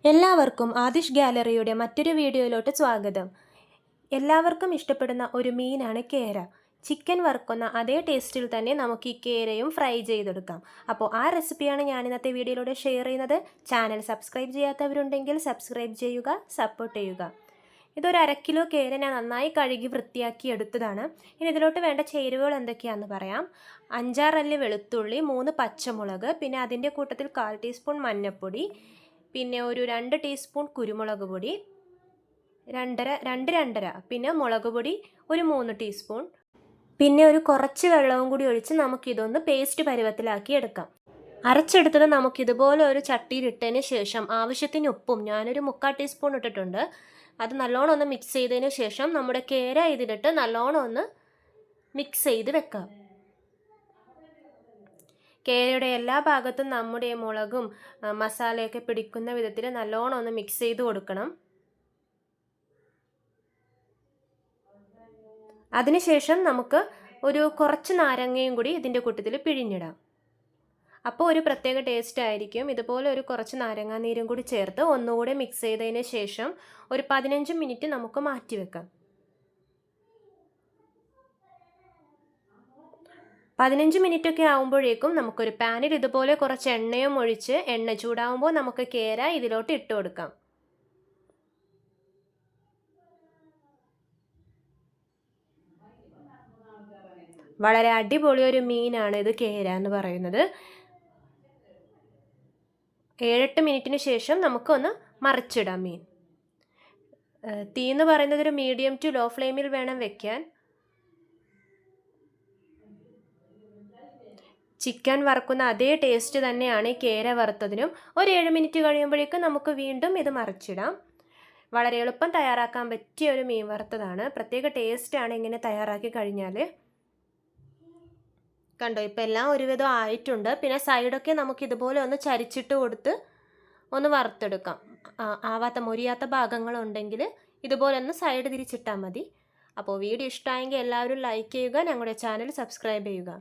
എല്ലാവർക്കും ആദിഷ് ഗാലറിയുടെ മറ്റൊരു വീഡിയോയിലോട്ട് സ്വാഗതം. എല്ലാവർക്കും ഇഷ്ടപ്പെടുന്ന ഒരു മീനാണ് കേര. ചിക്കൻ വറുക്കുന്ന അതേ ടേസ്റ്റിൽ തന്നെ നമുക്ക് ഈ കേരയും ഫ്രൈ ചെയ്തെടുക്കാം. അപ്പോൾ ആ റെസിപ്പിയാണ് ഞാൻ ഇന്നത്തെ വീഡിയോയിലൂടെ ഷെയർ ചെയ്യുന്നത്. ചാനൽ സബ്സ്ക്രൈബ് ചെയ്യാത്തവരുണ്ടെങ്കിൽ സബ്സ്ക്രൈബ് ചെയ്യുക, സപ്പോർട്ട് ചെയ്യുക. ഇതൊരു 1/2 കിലോ കേര ഞാൻ നന്നായി കഴുകി വൃത്തിയാക്കി എടുത്തതാണ്. ഇനി ഇതിലോട്ട് വേണ്ട ചേരുവകൾ എന്തൊക്കെയാണെന്ന് പറയാം. 5-6 അല്ലി വെളുത്തുള്ളി, 3 പച്ചമുളക്, പിന്നെ അതിൻ്റെ കൂട്ടത്തിൽ 1/4 ടീസ്പൂൺ മഞ്ഞൾപ്പൊടി, പിന്നെ ഒരു 2 ടീസ്പൂൺ കുരുമുളക് പൊടി, 2 പിന്നെ മുളക് പൊടി ഒരു 3 ടീസ്പൂൺ, പിന്നെ ഒരു കുറച്ച് വെള്ളവും കൂടി ഒഴിച്ച് നമുക്കിതൊന്ന് പേസ്റ്റ് പരുവത്തിലാക്കി എടുക്കാം. അരച്ചെടുത്തത് നമുക്കിതുപോലെ ഒരു ചട്ടിയിലിട്ടതിന് ശേഷം ആവശ്യത്തിന് ഉപ്പും ഞാനൊരു 3/4 ടീസ്പൂൺ ഇട്ടിട്ടുണ്ട്. അത് നല്ലോണം ഒന്ന് മിക്സ് ചെയ്തതിന് ശേഷം നമ്മുടെ കേര ഇതിലിട്ട് നല്ലോണം ഒന്ന് മിക്സ് ചെയ്ത് വെക്കാം. കേരയുടെ എല്ലാ ഭാഗത്തും നമ്മുടെ മുളകും മസാലയൊക്കെ പിടിക്കുന്ന വിധത്തിൽ നല്ലോണം ഒന്ന് മിക്സ് ചെയ്ത് കൊടുക്കണം. അതിനുശേഷം നമുക്ക് ഒരു കുറച്ച് നാരങ്ങയും കൂടി ഇതിൻ്റെ കൂട്ടത്തിൽ പിഴിഞ്ഞിടാം. അപ്പോൾ ഒരു പ്രത്യേക ടേസ്റ്റ് ആയിരിക്കും. ഇതുപോലെ ഒരു കുറച്ച് നാരങ്ങാനീരും കൂടി ചേർത്ത് ഒന്നുകൂടെ മിക്സ് ചെയ്തതിന് ശേഷം ഒരു 15 മിനിറ്റ് നമുക്ക് മാറ്റി വെക്കാം. 15 മിനിറ്റൊക്കെ ആകുമ്പോഴേക്കും നമുക്കൊരു പാനിൽ ഇതുപോലെ കുറച്ച് എണ്ണയും ഒഴിച്ച് എണ്ണ ചൂടാകുമ്പോൾ നമുക്ക് കേര ഇതിലോട്ട് ഇട്ട് കൊടുക്കാം. വളരെ അടിപൊളി ഒരു മീനാണ് ഇത് കേര എന്ന് പറയുന്നത്. 7-8 മിനിറ്റിന് ശേഷം നമുക്കൊന്ന് മറിച്ചിടാം മീൻ. തീ എന്ന് പറയുന്നത് ഒരു മീഡിയം ടു ലോ ഫ്ലെയിമിൽ വേണം വെക്കാൻ. ചിക്കൻ വറുക്കുന്ന അതേ ടേസ്റ്റ് തന്നെയാണ് ഈ കേര വറുത്തതിനും. ഒരു 7 മിനിറ്റ് കഴിയുമ്പോഴേക്കും നമുക്ക് വീണ്ടും ഇത് മറിച്ചിടാം. വളരെ എളുപ്പം തയ്യാറാക്കാൻ പറ്റിയ ഒരു മീൻ വറുത്തതാണ്. പ്രത്യേക ടേസ്റ്റാണ് ഇങ്ങനെ തയ്യാറാക്കി കഴിഞ്ഞാൽ. കണ്ടോ, ഇപ്പം എല്ലാം ഒരുവിധം ആയിട്ടുണ്ട്. പിന്നെ സൈഡൊക്കെ നമുക്ക് ഇതുപോലെ ഒന്ന് ചരിച്ചിട്ട് കൊടുത്ത് ഒന്ന് വറുത്തെടുക്കാം. മൊരിയാത്ത ഭാഗങ്ങളുണ്ടെങ്കിൽ ഇതുപോലെ ഒന്ന് സൈഡ് തിരിച്ചിട്ടാൽ മതി. അപ്പോൾ വീഡിയോ ഇഷ്ടമായെങ്കിൽ എല്ലാവരും ലൈക്ക് ചെയ്യുക, ഞങ്ങളുടെ ചാനൽ സബ്സ്ക്രൈബ് ചെയ്യുക.